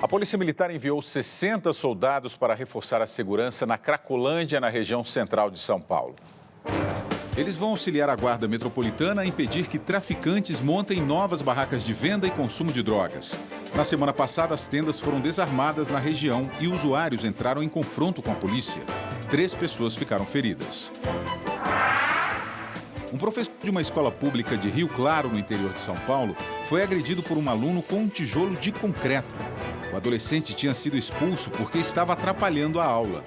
Polícia Militar enviou 60 soldados para reforçar a segurança na Cracolândia, na região central de São Paulo. Eles vão auxiliar a Guarda Metropolitana a impedir que traficantes montem novas barracas de venda e consumo de drogas. Na semana passada, as tendas foram desarmadas na região e usuários entraram em confronto com a polícia. 3 pessoas ficaram feridas. Um professor de uma escola pública de Rio Claro, no interior de São Paulo, foi agredido por um aluno com um tijolo de concreto. O adolescente tinha sido expulso porque estava atrapalhando a aula.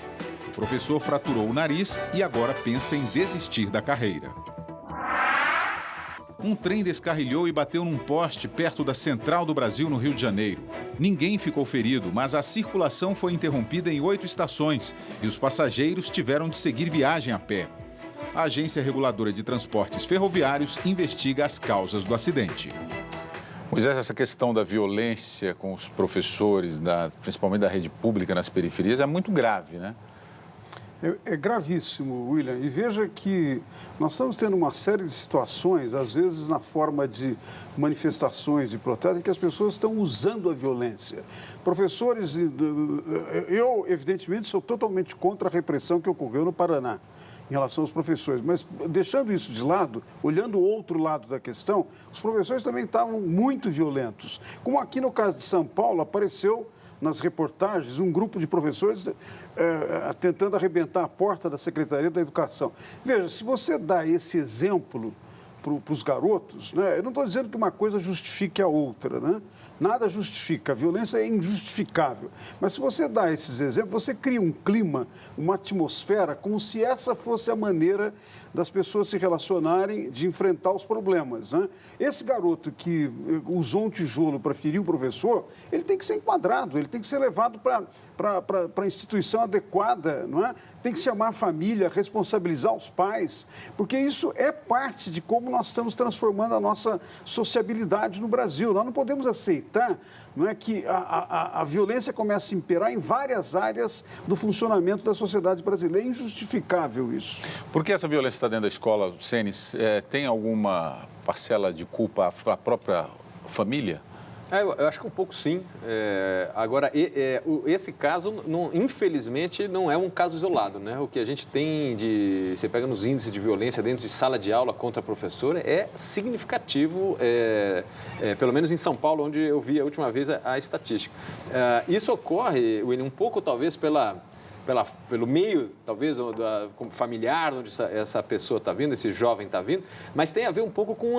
O professor fraturou o nariz e agora pensa em desistir da carreira. Um trem descarrilhou e bateu num poste perto da Central do Brasil, no Rio de Janeiro. Ninguém ficou ferido, mas a circulação foi interrompida em 8 estações e os passageiros tiveram de seguir viagem a pé. A Agência Reguladora de Transportes Ferroviários investiga as causas do acidente. Moisés, essa questão da violência com os professores, principalmente da rede pública nas periferias, é muito grave, né? É gravíssimo, William. E veja que nós estamos tendo uma série de situações, às vezes na forma de manifestações de protesto, em que as pessoas estão usando a violência. Professores, eu evidentemente sou totalmente contra a repressão que ocorreu no Paraná em relação aos professores, mas deixando isso de lado, olhando o outro lado da questão, os professores também estavam muito violentos. Como aqui no caso de São Paulo, apareceu nas reportagens um grupo de professores tentando arrebentar a porta da Secretaria da Educação. Veja, se você dá esse exemplo para os garotos, né, eu não estou dizendo que uma coisa justifique a outra, né? Nada justifica, a violência é injustificável. Mas se você dá esses exemplos, você cria um clima, uma atmosfera, como se essa fosse a maneira das pessoas se relacionarem, de enfrentar os problemas, né? Esse garoto que usou um tijolo para ferir o professor, ele tem que ser enquadrado, ele tem que ser levado para a instituição adequada, não é? Tem que chamar a família, responsabilizar os pais, porque isso é parte de como nós estamos transformando a nossa sociabilidade no Brasil. Nós não podemos aceitar, não é, que a violência comece a imperar em várias áreas do funcionamento da sociedade brasileira. É injustificável isso. Por que essa violência está dentro da escola, Cenis? Tem alguma parcela de culpa à própria família? Eu acho que um pouco sim. Agora, esse caso, infelizmente, não é um caso isolado, né? O que a gente tem você pega nos índices de violência dentro de sala de aula contra a professora, é significativo, pelo menos em São Paulo, onde eu vi a última vez a estatística. Isso ocorre, William, um pouco talvez pelo meio, talvez, familiar, onde essa pessoa está vindo, esse jovem está vindo, mas tem a ver um pouco com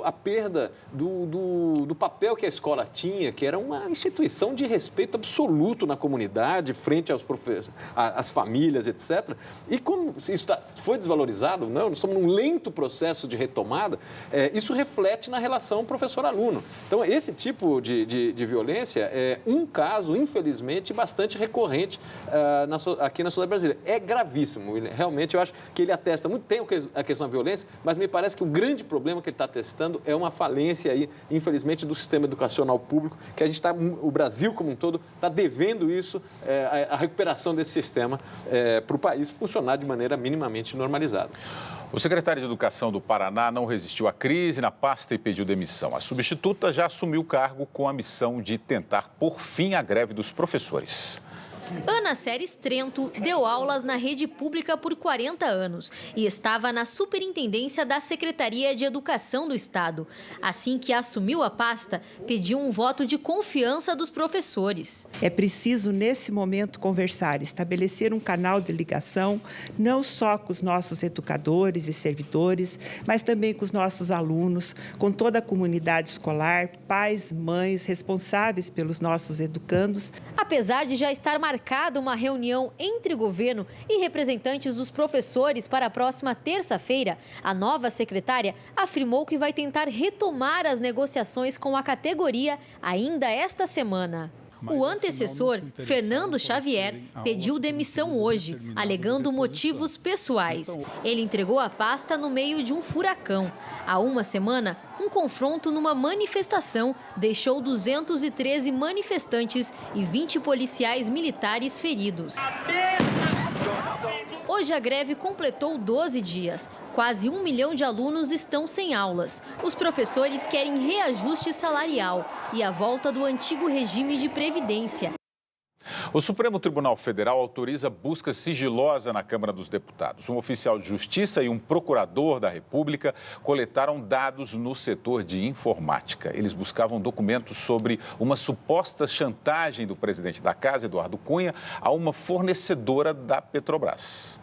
a perda do papel que a escola tinha, que era uma instituição de respeito absoluto na comunidade, frente aos professores, às famílias, etc. E como isso foi desvalorizado, não, nós estamos num lento processo de retomada, isso reflete na relação professor-aluno. Então, esse tipo de violência é um caso, infelizmente, bastante recorrente aqui na sociedade brasileira. É gravíssimo, realmente eu acho que ele atesta muito, tem a questão da violência, mas me parece que o grande problema que ele está atestando é uma falência aí, infelizmente, do sistema educacional público, que o Brasil como um todo está devendo isso, a recuperação desse sistema para o país funcionar de maneira minimamente normalizada. O secretário de Educação do Paraná não resistiu à crise na pasta e pediu demissão. A substituta já assumiu o cargo com a missão de tentar pôr fim à greve dos professores. Ana Séries Trento deu aulas na rede pública por 40 anos e estava na superintendência da Secretaria de Educação do Estado. Assim que assumiu a pasta, pediu um voto de confiança dos professores. É preciso, nesse momento, conversar, estabelecer um canal de ligação, não só com os nossos educadores e servidores, mas também com os nossos alunos, com toda a comunidade escolar, pais, mães, responsáveis pelos nossos educandos. Apesar de já estar marcada uma reunião entre o governo e representantes dos professores para a próxima terça-feira, a nova secretária afirmou que vai tentar retomar as negociações com a categoria ainda esta semana. O antecessor, Fernando Xavier, pediu demissão hoje, alegando motivos pessoais. Ele entregou a pasta no meio de um furacão. Há uma semana, um confronto numa manifestação deixou 213 manifestantes e 20 policiais militares feridos. Hoje a greve completou 12 dias. Quase 1 milhão de alunos estão sem aulas. Os professores querem reajuste salarial e a volta do antigo regime de previdência. O Supremo Tribunal Federal autoriza busca sigilosa na Câmara dos Deputados. Um oficial de justiça e um procurador da República coletaram dados no setor de informática. Eles buscavam documentos sobre uma suposta chantagem do presidente da Casa, Eduardo Cunha, a uma fornecedora da Petrobras.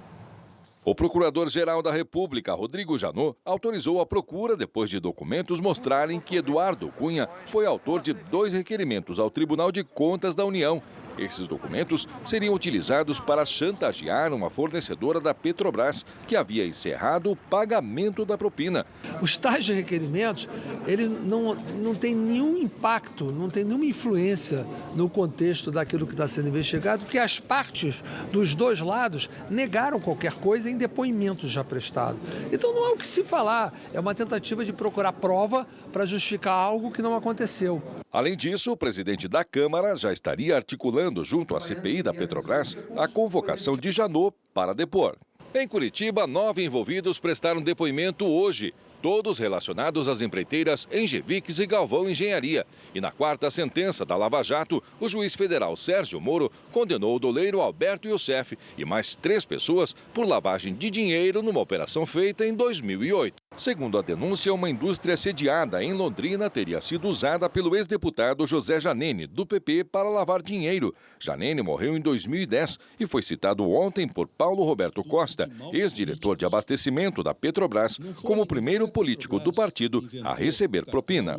O Procurador-Geral da República, Rodrigo Janot, autorizou a procura depois de documentos mostrarem que Eduardo Cunha foi autor de 2 requerimentos ao Tribunal de Contas da União. Esses documentos seriam utilizados para chantagear uma fornecedora da Petrobras, que havia encerrado o pagamento da propina. Os tais requerimentos, ele não tem nenhum impacto, não tem nenhuma influência no contexto daquilo que está sendo investigado, porque as partes dos 2 lados negaram qualquer coisa em depoimentos já prestados. Então não há o que se falar, é uma tentativa de procurar prova para justificar algo que não aconteceu. Além disso, o presidente da Câmara já estaria articulando junto à CPI da Petrobras a convocação de Janot para depor. Em Curitiba, 9 envolvidos prestaram depoimento hoje, todos relacionados às empreiteiras Engevix e Galvão Engenharia. E na 4ª sentença da Lava Jato, o juiz federal Sérgio Moro condenou o doleiro Alberto Youssef e mais 3 pessoas por lavagem de dinheiro numa operação feita em 2008. Segundo a denúncia, uma indústria sediada em Londrina teria sido usada pelo ex-deputado José Janene, do PP, para lavar dinheiro. Janene morreu em 2010 e foi citado ontem por Paulo Roberto Costa, ex-diretor de abastecimento da Petrobras, como o primeiro político do partido a receber propina.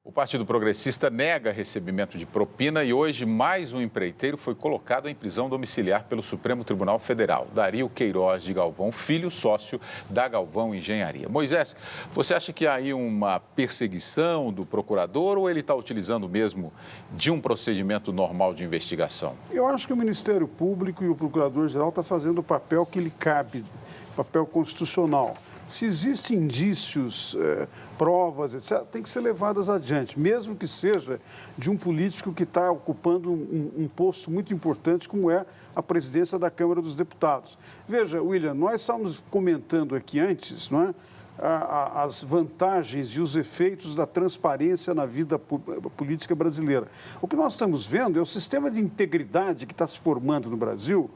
O Partido Progressista nega recebimento de propina e hoje mais um empreiteiro foi colocado em prisão domiciliar pelo Supremo Tribunal Federal. Dario Queiroz de Galvão Filho, sócio da Galvão Engenharia. Moisés, você acha que há aí uma perseguição do procurador ou ele está utilizando mesmo de um procedimento normal de investigação? Eu acho que o Ministério Público e o Procurador-Geral estão fazendo o papel que lhe cabe, papel constitucional. Se existem indícios, provas, etc., tem que ser levadas adiante, mesmo que seja de um político que está ocupando um posto muito importante, como é a presidência da Câmara dos Deputados. Veja, William, nós estávamos comentando aqui antes, não é? As vantagens e os efeitos da transparência na vida política brasileira. O que nós estamos vendo é o sistema de integridade que está se formando no Brasil.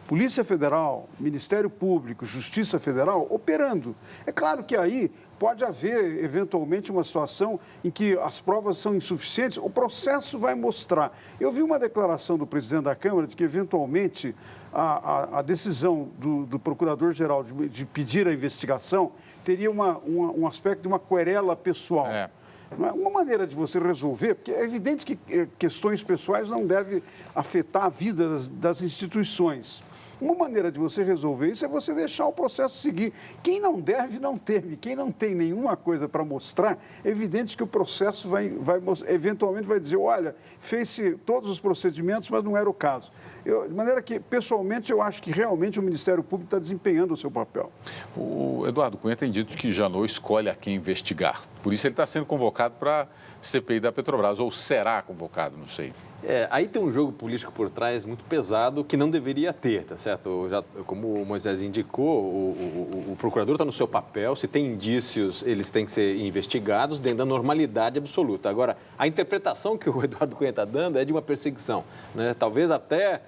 Polícia Federal, Ministério Público, Justiça Federal operando. É claro que aí pode haver, eventualmente, uma situação em que as provas são insuficientes, o processo vai mostrar. Eu vi uma declaração do presidente da Câmara de que, eventualmente, a decisão do Procurador-Geral de pedir a investigação teria um aspecto de uma querela pessoal. Uma maneira de você resolver, porque é evidente que questões pessoais não devem afetar a vida das instituições. Uma maneira de você resolver isso é você deixar o processo seguir. Quem não deve, não teme. Quem não tem nenhuma coisa para mostrar, é evidente que o processo eventualmente vai dizer, olha, fez-se todos os procedimentos, mas não era o caso. De maneira que, pessoalmente, eu acho que realmente o Ministério Público está desempenhando o seu papel. O Eduardo Cunha tem dito que Janot escolhe a quem investigar. Por isso ele está sendo convocado para a CPI da Petrobras, ou será convocado, não sei. Aí tem um jogo político por trás muito pesado que não deveria ter, tá certo? Como o Moisés indicou, o procurador está no seu papel, se tem indícios, eles têm que ser investigados dentro da normalidade absoluta. Agora, a interpretação que o Eduardo Cunha está dando é de uma perseguição, né? Talvez até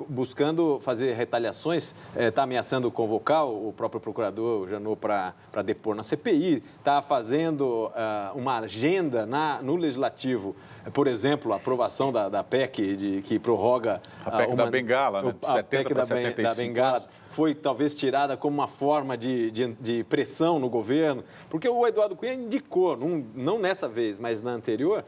buscando fazer retaliações, está ameaçando convocar o próprio procurador Janot para depor na CPI, está fazendo uma agenda no Legislativo, por exemplo, a aprovação da PEC que prorroga... A PEC da Bengala, né? De 70 para 75 da Bengala foi talvez tirada como uma forma de pressão no governo, porque o Eduardo Cunha indicou, não nessa vez, mas na anterior,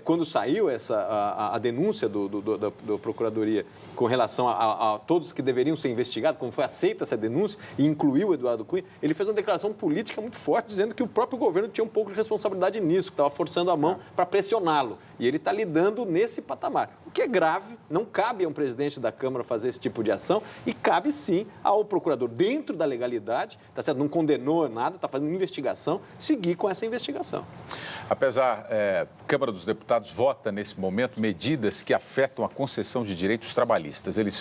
quando saiu a denúncia da Procuradoria com relação a todos que deveriam ser investigados, como foi aceita essa denúncia e incluiu o Eduardo Cunha, ele fez uma declaração política muito forte, dizendo que o próprio governo tinha um pouco de responsabilidade nisso, que estava forçando a mão para pressioná-lo. E ele está lidando nesse patamar. O que é grave, não cabe a um presidente da Câmara fazer esse tipo de ação e cabe sim ao procurador, dentro da legalidade, tá certo? Não condenou nada, está fazendo investigação, seguir com essa investigação. Apesar, a Câmara dos Deputados vota nesse momento medidas que afetam a concessão de direitos trabalhistas. Elas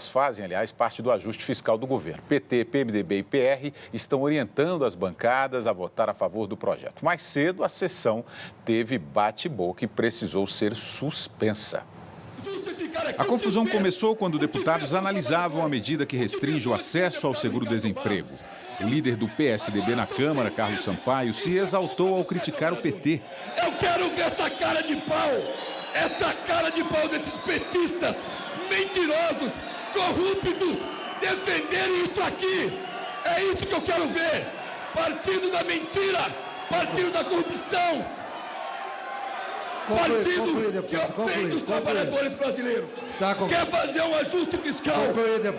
fazem, aliás, parte do ajuste fiscal do governo. PT, PMDB e PR estão orientando as bancadas a votar a favor do projeto. Mais cedo, a sessão teve bate-boca e precisou ser suspensa. A confusão começou quando deputados analisavam a medida que restringe o acesso ao seguro-desemprego. O líder do PSDB na Câmara, Carlos Sampaio, se exaltou ao criticar o PT. Eu quero ver essa cara de pau desses petistas mentirosos, corruptos, defenderem isso aqui. É isso que eu quero ver. Partido da mentira, partido da corrupção. Partido que ofende os trabalhadores brasileiros. Quer fazer um ajuste fiscal?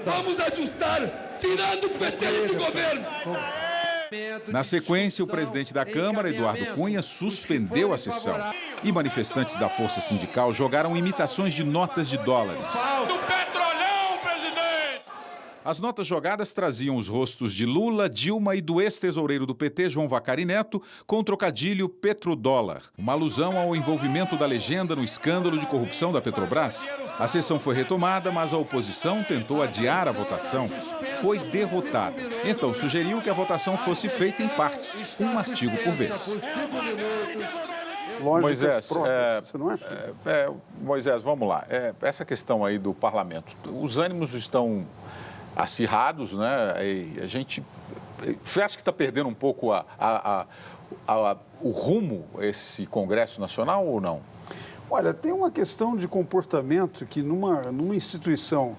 Vamos ajustar, tirando o PT desse governo. Na sequência, o presidente da Câmara, Eduardo Cunha, suspendeu a sessão. E manifestantes da Força Sindical jogaram imitações de notas de dólares. As notas jogadas traziam os rostos de Lula, Dilma e do ex-tesoureiro do PT, João Vacari Neto, com o trocadilho petrodólar, uma alusão ao envolvimento da legenda no escândalo de corrupção da Petrobras. A sessão foi retomada, mas a oposição tentou adiar a votação. Foi derrotada. Então sugeriu que a votação fosse feita em partes, um artigo por vez. Moisés, você não acha? Moisés, vamos lá. Essa questão aí do parlamento, os ânimos estão acirrados, né? E a gente... Você acha que está perdendo um pouco o rumo esse Congresso Nacional ou não? Olha, tem uma questão de comportamento que numa instituição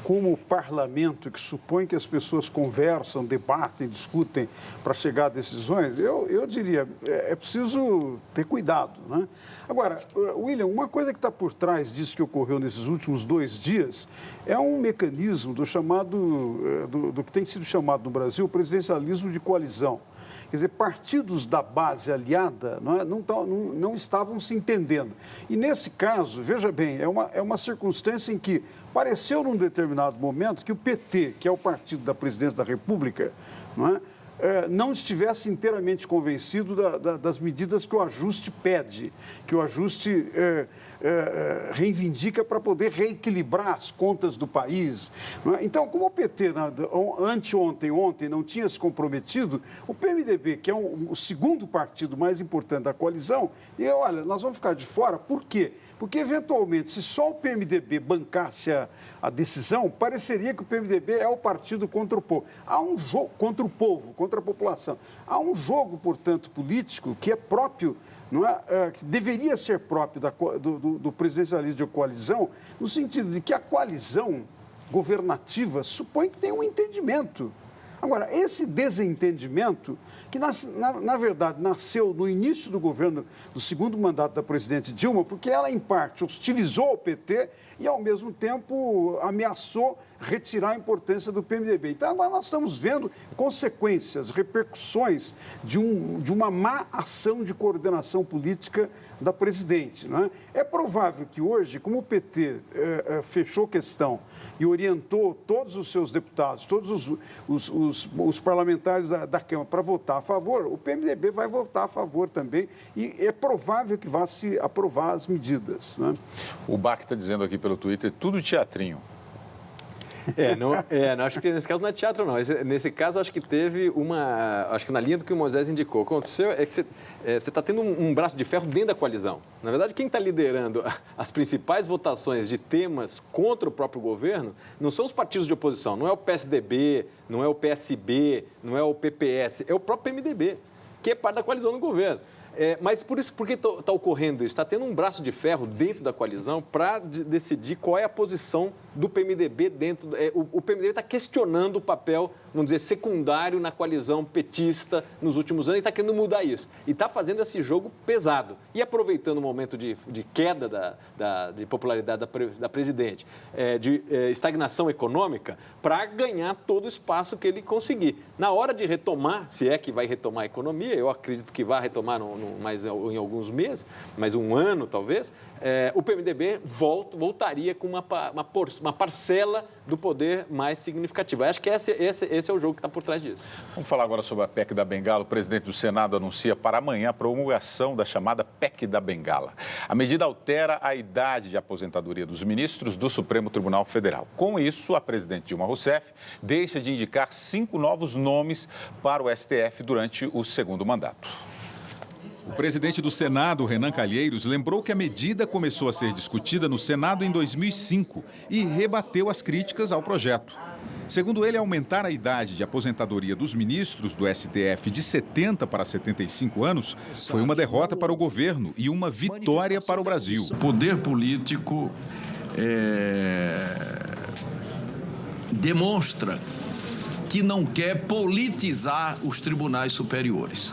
como o parlamento, que supõe que as pessoas conversam, debatem, discutem para chegar a decisões, eu diria, é preciso ter cuidado, né? Agora, William, uma coisa que está por trás disso que ocorreu nesses últimos 2 dias é um mecanismo do que tem sido chamado no Brasil o presidencialismo de coalizão. Quer dizer, partidos da base aliada não estavam se entendendo. E nesse caso, veja bem, é uma circunstância em que pareceu num determinado momento que o PT, que é o partido da presidência da República, não estivesse inteiramente convencido das medidas que o ajuste pede, que o ajuste reivindica para poder reequilibrar as contas do país. Então, como o PT, ontem não tinha se comprometido, o PMDB, que é o segundo partido mais importante da coalizão, e olha, nós vamos ficar de fora. Por quê? Porque, eventualmente, se só o PMDB bancasse a decisão, pareceria que o PMDB é o partido contra o povo. Há um jogo contra o povo, contra a população. Há um jogo, portanto, político que é próprio, que deveria ser próprio do presidencialismo de coalizão, no sentido de que a coalizão governativa supõe que tem um entendimento. Agora, esse desentendimento, que na verdade nasceu no início do governo, do segundo mandato da presidente Dilma, porque ela, em parte, hostilizou o PT e, ao mesmo tempo, ameaçou retirar a importância do PMDB. Então, agora nós estamos vendo consequências, repercussões de uma má ação de coordenação política da presidente. É provável que hoje, como o PT fechou questão e orientou todos os seus deputados, todos os parlamentares da Câmara para votar a favor, o PMDB vai votar a favor também e é provável que vá se aprovar as medidas. O Bach está dizendo aqui pelo Twitter, tudo teatrinho. Não, acho que nesse caso não é teatro, não. Nesse caso, acho que teve acho que na linha do que o Moisés indicou. O que aconteceu é que você está tendo um braço de ferro dentro da coalizão. Na verdade, quem está liderando as principais votações de temas contra o próprio governo não são os partidos de oposição. Não é o PSDB, não é o PSB, não é o PPS, é o próprio PMDB, que é parte da coalizão do governo. Mas por que está ocorrendo isso? Está tendo um braço de ferro dentro da coalizão para decidir qual é a posição do PMDB dentro... O PMDB está questionando o papel, vamos dizer, secundário na coalizão petista nos últimos anos e está querendo mudar isso. E está fazendo esse jogo pesado. E aproveitando o momento de queda de popularidade da presidente, de estagnação econômica, para ganhar todo o espaço que ele conseguir. Na hora de retomar, se é que vai retomar a economia, eu acredito que vai retomar em alguns meses, mais um ano talvez, o PMDB voltaria com uma uma parcela do poder mais significativa. Acho que esse é o jogo que está por trás disso. Vamos falar agora sobre a PEC da Bengala. O presidente do Senado anuncia para amanhã a promulgação da chamada PEC da Bengala. A medida altera a idade de aposentadoria dos ministros do Supremo Tribunal Federal. Com isso, a presidente Dilma Rousseff deixa de indicar 5 novos nomes para o STF durante o segundo mandato. O presidente do Senado, Renan Calheiros, lembrou que a medida começou a ser discutida no Senado em 2005 e rebateu as críticas ao projeto. Segundo ele, aumentar a idade de aposentadoria dos ministros do STF de 70 para 75 anos foi uma derrota para o governo e uma vitória para o Brasil. O poder político demonstra que não quer politizar os tribunais superiores.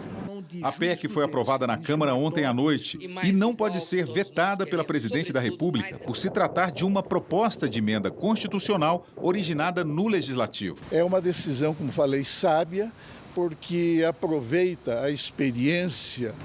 A PEC foi aprovada na Câmara ontem à noite e não pode ser vetada pela presidente da República por se tratar de uma proposta de emenda constitucional originada no Legislativo. É uma decisão, como falei, sábia, porque aproveita a experiência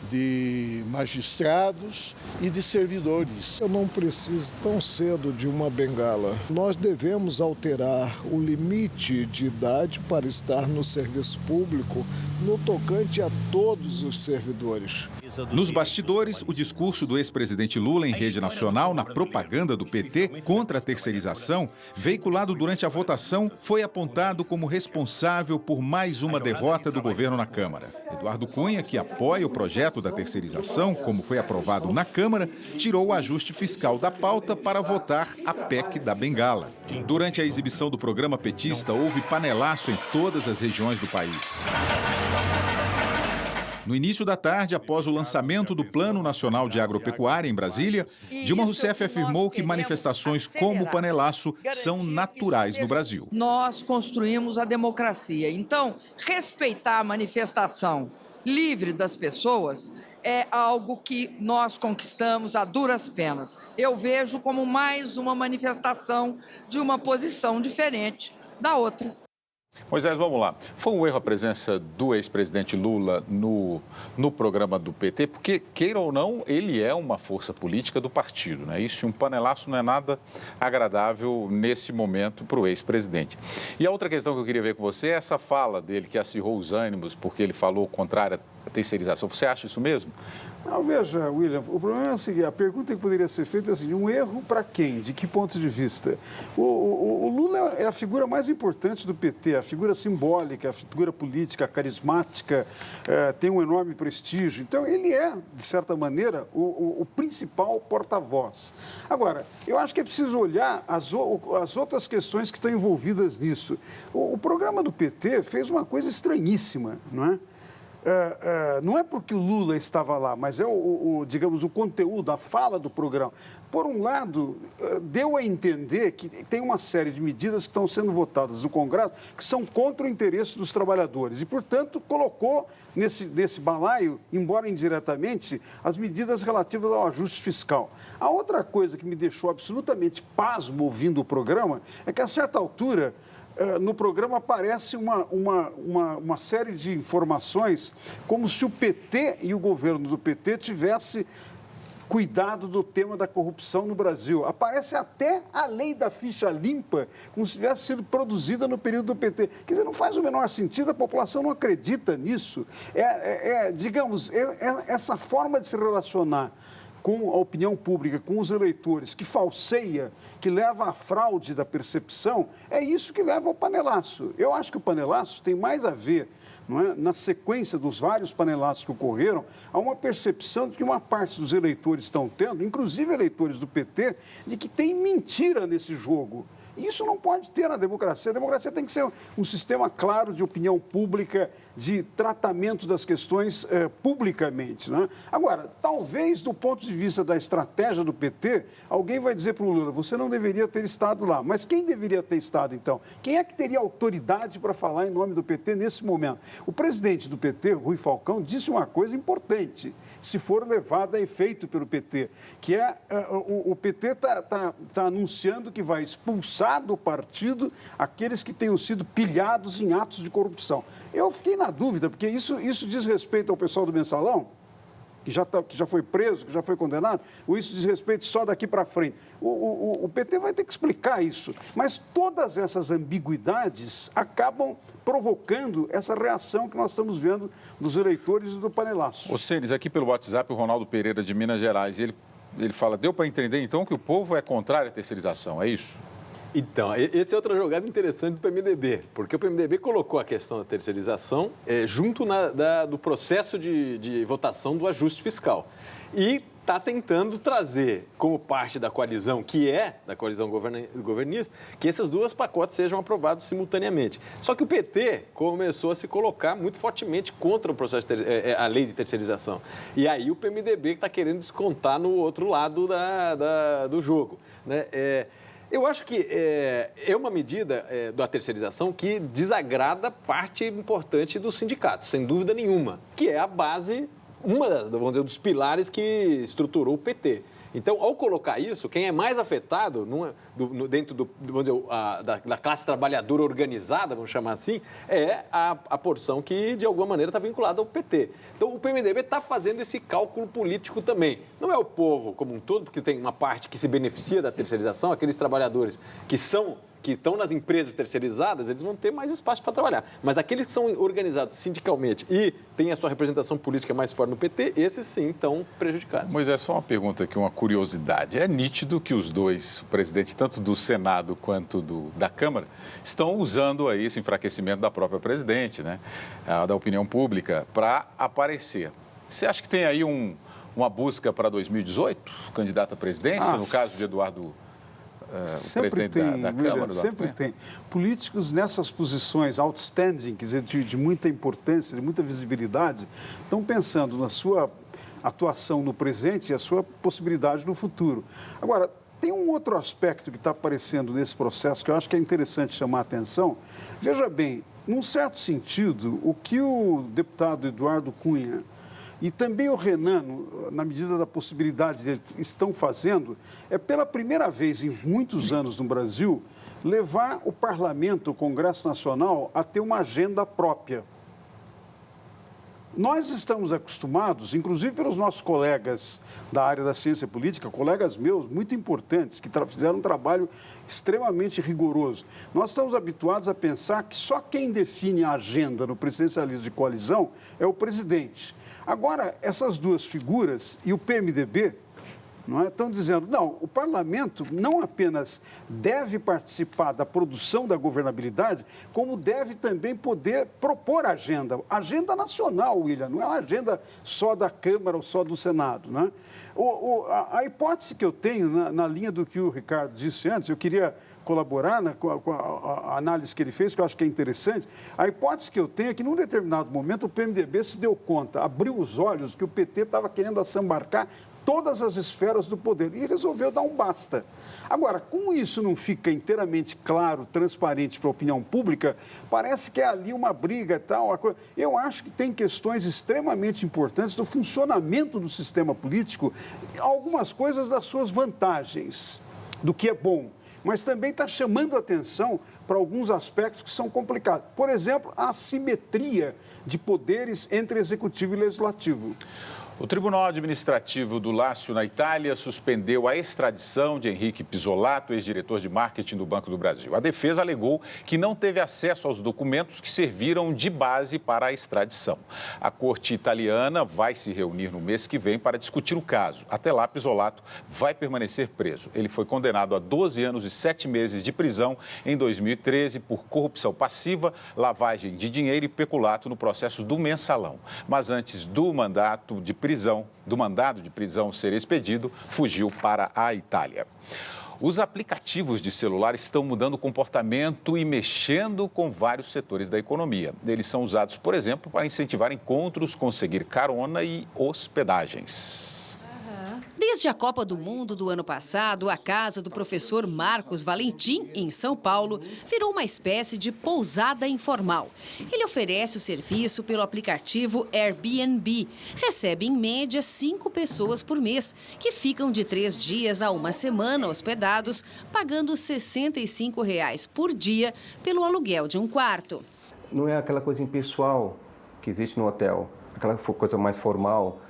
de magistrados e de servidores. Eu não preciso tão cedo de uma bengala. Nós devemos alterar o limite de idade para estar no serviço público no tocante a todos os servidores. Nos bastidores, o discurso do ex-presidente Lula em rede nacional, na propaganda do PT contra a terceirização, veiculado durante a votação, foi apontado como responsável por mais uma derrota do governo na Câmara. Eduardo Cunha, que apoia o projeto da terceirização, como foi aprovado na Câmara, tirou o ajuste fiscal da pauta para votar a PEC da Bengala. Durante a exibição do programa petista, houve panelaço em todas as regiões do país. No início da tarde, após o lançamento do Plano Nacional de Agropecuária em Brasília, Dilma Rousseff afirmou que manifestações como o panelaço são naturais no Brasil. Nós construímos a democracia. Então, respeitar a manifestação livre das pessoas é algo que nós conquistamos a duras penas. Eu vejo como mais uma manifestação de uma posição diferente da outra. Moisés, vamos lá. Foi um erro a presença do ex-presidente Lula no programa do PT, porque, queira ou não, ele é uma força política do partido, né? Isso e um panelaço não é nada agradável nesse momento para o ex-presidente. E a outra questão que eu queria ver com você é essa fala dele que acirrou os ânimos porque ele falou contrário à terceirização. Você acha isso mesmo? Não, veja, William, o problema é o seguinte, a pergunta que poderia ser feita é assim, um erro para quem? De que ponto de vista? O Lula é a figura mais importante do PT, a figura simbólica, a figura política, carismática, tem um enorme prestígio. Então, ele é, de certa maneira, o principal porta-voz. Agora, eu acho que é preciso olhar as outras questões que estão envolvidas nisso. O programa do PT fez uma coisa estranhíssima, não é? Não é porque o Lula estava lá, mas é digamos, o conteúdo, a fala do programa. Por um lado, deu a entender que tem uma série de medidas que estão sendo votadas no Congresso que são contra o interesse dos trabalhadores e, portanto, colocou nesse balaio, embora indiretamente, as medidas relativas ao ajuste fiscal. A outra coisa que me deixou absolutamente pasmo ouvindo o programa é que, a certa altura, no programa aparece uma série de informações como se o PT e o governo do PT tivesse cuidado do tema da corrupção no Brasil. Aparece até a lei da ficha limpa, como se tivesse sido produzida no período do PT. Quer dizer, não faz o menor sentido, a população não acredita nisso. Digamos, essa forma de se relacionar com a opinião pública, com os eleitores, que falseia, que leva à fraude da percepção, é isso que leva ao panelaço. Eu acho que o panelaço tem mais a ver, não é, na sequência dos vários panelaços que ocorreram, há uma percepção de que uma parte dos eleitores estão tendo, inclusive eleitores do PT, de que tem mentira nesse jogo. Isso não pode ter na democracia. A democracia tem que ser um sistema claro de opinião pública, de tratamento das questões publicamente, né? Agora, talvez do ponto de vista da estratégia do PT, alguém vai dizer para o Lula, você não deveria ter estado lá. Mas quem deveria ter estado, então? Quem é que teria autoridade para falar em nome do PT nesse momento? O presidente do PT, Rui Falcão, disse uma coisa importante, se for levada a efeito pelo PT, que é o PT está anunciando que vai expulsar do partido aqueles que tenham sido pilhados em atos de corrupção. Eu fiquei na dúvida, porque isso diz respeito ao pessoal do Mensalão, que já foi preso, que já foi condenado, ou isso diz respeito só daqui para frente? O PT vai ter que explicar isso. Mas todas essas ambiguidades acabam provocando essa reação que nós estamos vendo dos eleitores e do panelaço. Ô, Celes, aqui pelo WhatsApp, o Ronaldo Pereira de Minas Gerais, ele fala, deu para entender então que o povo é contrário à terceirização, é isso? Então, essa é outra jogada interessante do PMDB, porque o PMDB colocou a questão da terceirização junto do processo de votação do ajuste fiscal. E está tentando trazer, como parte da coalizão, da coalizão governista, que esses dois pacotes sejam aprovados simultaneamente. Só que o PT começou a se colocar muito fortemente contra o processo a lei de terceirização. E aí o PMDB está querendo descontar no outro lado do jogo, né? Eu acho que é uma medida da terceirização que desagrada parte importante dos sindicatos, sem dúvida nenhuma, que é a base, vamos dizer, dos pilares que estruturou o PT. Então, ao colocar isso, quem é mais afetado dentro vamos dizer, da classe trabalhadora organizada, vamos chamar assim, é a porção que, de alguma maneira, está vinculada ao PT. Então, o PMDB está fazendo esse cálculo político também. Não é o povo como um todo, porque tem uma parte que se beneficia da terceirização, aqueles trabalhadores que estão nas empresas terceirizadas, eles vão ter mais espaço para trabalhar. Mas aqueles que são organizados sindicalmente e têm a sua representação política mais forte no PT, esses sim estão prejudicados. Mas é só uma pergunta aqui, uma curiosidade. É nítido que os dois, o presidente tanto do Senado quanto da Câmara, estão usando aí esse enfraquecimento da própria presidente, né, da opinião pública, para aparecer. Você acha que tem aí uma busca para 2018, candidato à presidência, no caso de Eduardo... Sempre presidente da Câmara, sempre tem. Políticos nessas posições outstanding, quer dizer, de muita importância, de muita visibilidade, estão pensando na sua atuação no presente e a sua possibilidade no futuro. Agora, tem um outro aspecto que está aparecendo nesse processo que eu acho que é interessante chamar a atenção. Veja bem, num certo sentido, o que o deputado Eduardo Cunha e também o Renan, na medida da possibilidade dele, estão fazendo, é pela primeira vez em muitos anos no Brasil, levar o Parlamento, o Congresso Nacional, a ter uma agenda própria. Nós estamos acostumados, inclusive pelos nossos colegas da área da ciência política, colegas meus muito importantes, que fizeram um trabalho extremamente rigoroso. Nós estamos habituados a pensar que só quem define a agenda no presidencialismo de coalizão é o presidente. Agora, essas duas figuras e o PMDB, estão dizendo, não, o parlamento não apenas deve participar da produção da governabilidade, como deve também poder propor agenda nacional, William, não é uma agenda só da Câmara ou só do Senado. Né? A hipótese que eu tenho, na linha do que o Ricardo disse antes, eu queria colaborar com a análise que ele fez, que eu acho que é interessante, a hipótese que eu tenho é que, num determinado momento, o PMDB se deu conta, abriu os olhos que o PT estava querendo assambarcar todas as esferas do poder e resolveu dar um basta. Agora, como isso não fica inteiramente claro, transparente para a opinião pública, parece que é ali uma briga e tal. Eu acho que tem questões extremamente importantes do funcionamento do sistema político, algumas coisas das suas vantagens, do que é bom, mas também está chamando atenção para alguns aspectos que são complicados. Por exemplo, a assimetria de poderes entre executivo e legislativo. O Tribunal Administrativo do Lácio, na Itália, suspendeu a extradição de Henrique Pisolato, ex-diretor de marketing do Banco do Brasil. A defesa alegou que não teve acesso aos documentos que serviram de base para a extradição. A corte italiana vai se reunir no mês que vem para discutir o caso. Até lá, Pisolato vai permanecer preso. Ele foi condenado a 12 anos e 7 meses de prisão em 2013 por corrupção passiva, lavagem de dinheiro e peculato no processo do Mensalão. Mas antes do mandado de prisão ser expedido, fugiu para a Itália. Os aplicativos de celular estão mudando o comportamento e mexendo com vários setores da economia. Eles são usados, por exemplo, para incentivar encontros, conseguir carona e hospedagens. Desde a Copa do Mundo do ano passado, a casa do professor Marcos Valentim, em São Paulo, virou uma espécie de pousada informal. Ele oferece o serviço pelo aplicativo Airbnb. Recebe, em média, 5 pessoas por mês, que ficam de 3 dias a 1 semana hospedados, pagando R$ 65 por dia pelo aluguel de um quarto. Não é aquela coisa impessoal que existe no hotel, aquela coisa mais formal,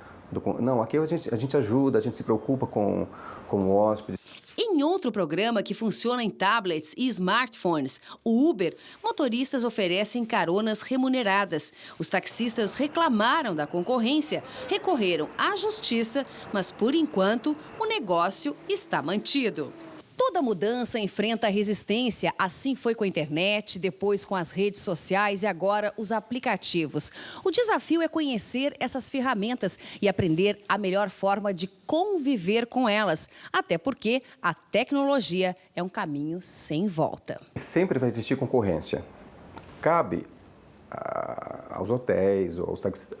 Não, aqui a gente ajuda, a gente se preocupa com o hóspede. Em outro programa que funciona em tablets e smartphones, o Uber, motoristas oferecem caronas remuneradas. Os taxistas reclamaram da concorrência, recorreram à justiça, mas, por enquanto, o negócio está mantido. Toda mudança enfrenta resistência, assim foi com a internet, depois com as redes sociais e agora os aplicativos. O desafio é conhecer essas ferramentas e aprender a melhor forma de conviver com elas, até porque a tecnologia é um caminho sem volta. Sempre vai existir concorrência. Cabe aos hotéis,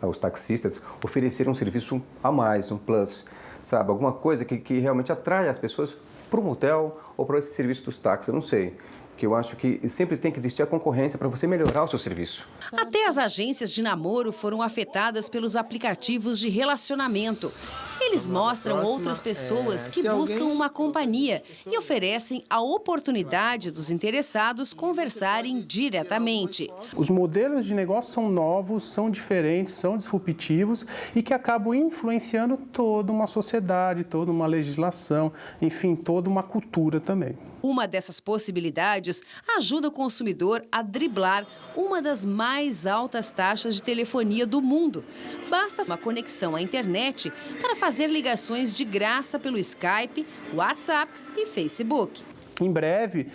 aos taxistas oferecer um serviço a mais, um plus, sabe? Alguma coisa que realmente atrai as pessoas para um hotel ou para esse serviço dos táxis, eu não sei. Que eu acho que sempre tem que existir a concorrência para você melhorar o seu serviço. Até as agências de namoro foram afetadas pelos aplicativos de relacionamento. Eles mostram outras pessoas que buscam uma companhia e oferecem a oportunidade dos interessados conversarem diretamente. Os modelos de negócio são novos, são diferentes, são disruptivos e que acabam influenciando toda uma sociedade, toda uma legislação, enfim, toda uma cultura também. Uma dessas possibilidades ajuda o consumidor a driblar uma das mais altas taxas de telefonia do mundo. Basta uma conexão à internet para fazer ligações de graça pelo Skype, WhatsApp e Facebook. Em breve,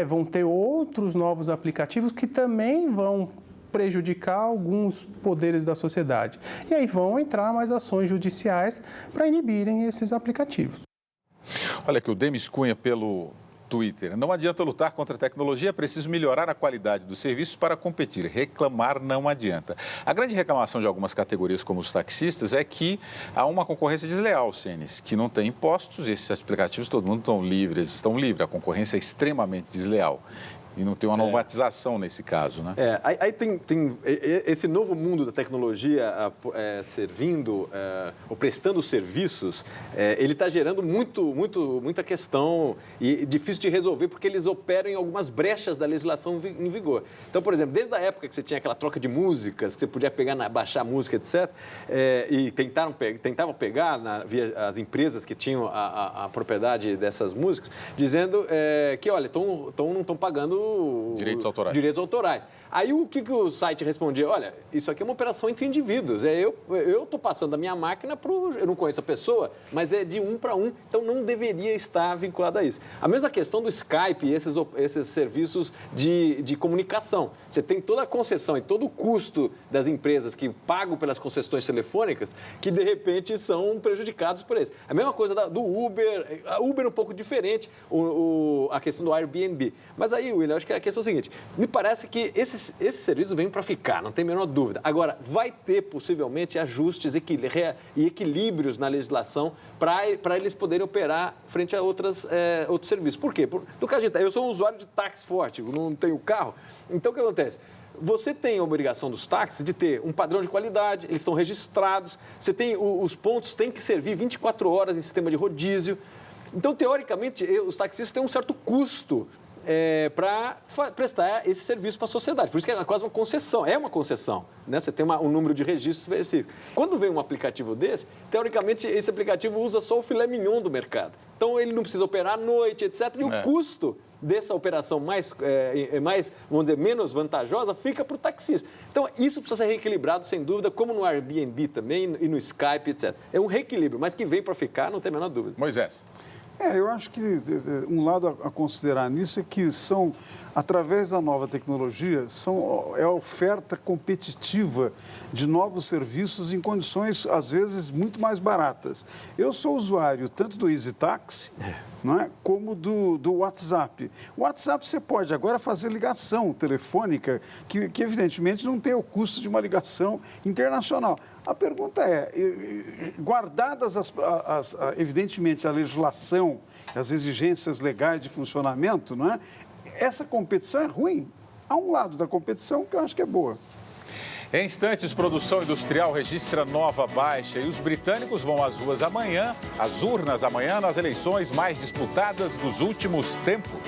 vão ter outros novos aplicativos que também vão prejudicar alguns poderes da sociedade. E aí vão entrar mais ações judiciais para inibirem esses aplicativos. Olha aqui o Demis Cunha pelo Twitter. Não adianta lutar contra a tecnologia, é preciso melhorar a qualidade dos serviços para competir. Reclamar não adianta. A grande reclamação de algumas categorias, como os taxistas, é que há uma concorrência desleal, Senes, que não tem impostos, esses aplicativos todo mundo estão livres, a concorrência é extramente desleal. E não tem uma normatização nesse caso, né? Aí tem esse novo mundo da tecnologia servindo ou prestando serviços, ele está gerando muita questão e difícil de resolver porque eles operam em algumas brechas da legislação em vigor. Então, por exemplo, desde a época que você tinha aquela troca de músicas, que você podia baixar música, etc., e tentavam pegar via as empresas que tinham a propriedade dessas músicas, dizendo que, olha, não estão pagando direitos autorais. Aí o que o site respondia? Olha, isso aqui é uma operação entre indivíduos. Eu estou passando da minha máquina eu não conheço a pessoa, mas é de um para um, então não deveria estar vinculado a isso. A mesma questão do Skype e esses serviços de comunicação. Você tem toda a concessão e todo o custo das empresas que pagam pelas concessões telefônicas que, de repente, são prejudicados por isso. A mesma coisa do Uber. A Uber é um pouco diferente, a questão do Airbnb. Mas aí, William, acho que a questão é a seguinte, me parece que esses serviços vêm para ficar, não tem a menor dúvida. Agora, vai ter possivelmente ajustes e equilíbrios na legislação para eles poderem operar frente a outros serviços. Por quê? No caso eu sou um usuário de táxi forte, não tenho carro, então o que acontece? Você tem a obrigação dos táxis de ter um padrão de qualidade, eles estão registrados, os pontos têm que servir 24 horas em sistema de rodízio. Então, teoricamente, os taxistas têm um certo custo para prestar esse serviço para a sociedade. Por isso que é quase uma concessão. É uma concessão, né? Você tem um número de registros específico. Quando vem um aplicativo desse, teoricamente, esse aplicativo usa só o filé mignon do mercado. Então, ele não precisa operar à noite, etc. E o custo dessa operação mais, vamos dizer, menos vantajosa, fica para o taxista. Então, isso precisa ser reequilibrado, sem dúvida, como no Airbnb também e no Skype, etc. É um reequilíbrio, mas que vem para ficar, não tem a menor dúvida. Moisés. Eu acho que um lado a considerar nisso é que são, através da nova tecnologia, é a oferta competitiva de novos serviços em condições, às vezes, muito mais baratas. Eu sou usuário tanto do EasyTaxi, não é, como do WhatsApp. O WhatsApp você pode agora fazer ligação telefônica, que evidentemente não tem o custo de uma ligação internacional. A pergunta é, guardadas evidentemente a legislação, as exigências legais de funcionamento, não é? Essa competição é ruim. Há um lado da competição que eu acho que é boa. Em instantes, produção industrial registra nova baixa e os britânicos vão às ruas amanhã, às urnas amanhã, nas eleições mais disputadas dos últimos tempos.